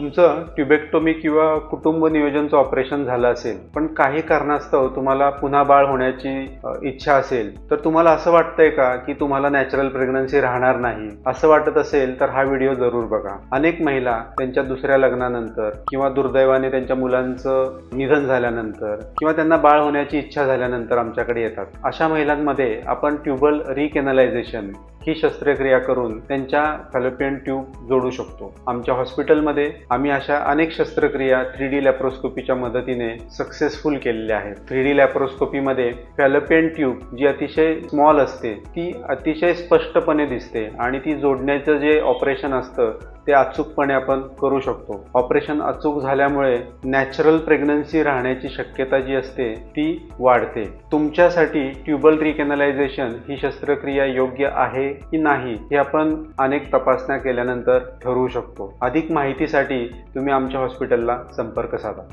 तुमचं ट्युबेक्टोमी किंवा कुटुंब नियोजनचं ऑपरेशन झालं असेल, पण काही कारणास्तव तुम्हाला पुन्हा बाळ होण्याची इच्छा असेल, तर तुम्हाला असं वाटतंय का की तुम्हाला नॅचरल प्रेग्नन्सी राहणार नाही? असं वाटत असेल तर हा व्हिडिओ जरूर बघा. अनेक महिला त्यांच्या दुसऱ्या लग्नानंतर किंवा दुर्दैवाने त्यांच्या मुलांचं निधन झाल्यानंतर किंवा त्यांना बाळ होण्याची इच्छा झाल्यानंतर आमच्याकडे येतात. अशा महिलांमध्ये आपण ट्यूबल रिकॅनलायझेशन ही शस्त्रक्रिया करून त्यांच्या फॅलोपियन ट्यूब जोडू शकतो. आमच्या हॉस्पिटलमध्ये आम्ही अशा अनेक शस्त्रक्रिया 3D लॅप्रोस्कोपीच्या मदतीने सक्सेसफुल केलेल्या आहेत. 3D लॅप्रोस्कोपीमध्ये फॅलोपियन ट्यूब जी अतिशय स्मॉल असते ती अतिशय स्पष्टपणे दिसते आणि ती जोडण्याचं जे ऑपरेशन असतं ते अचूकपणे आपण करू शकतो. ऑपरेशन अचूक झाल्यामुळे नॅचरल प्रेग्नन्सी राहण्याची शक्यता जी असते ती वाढते. तुमच्यासाठी ट्यूबल रिकॅनलायझेशन ही शस्त्रक्रिया योग्य आहे की नाही हे आपण अनेक तपासण्या केल्यानंतर ठरवू शकतो. अधिक माहितीसाठी तुम्ही आमच्या हॉस्पिटलला संपर्क साधा.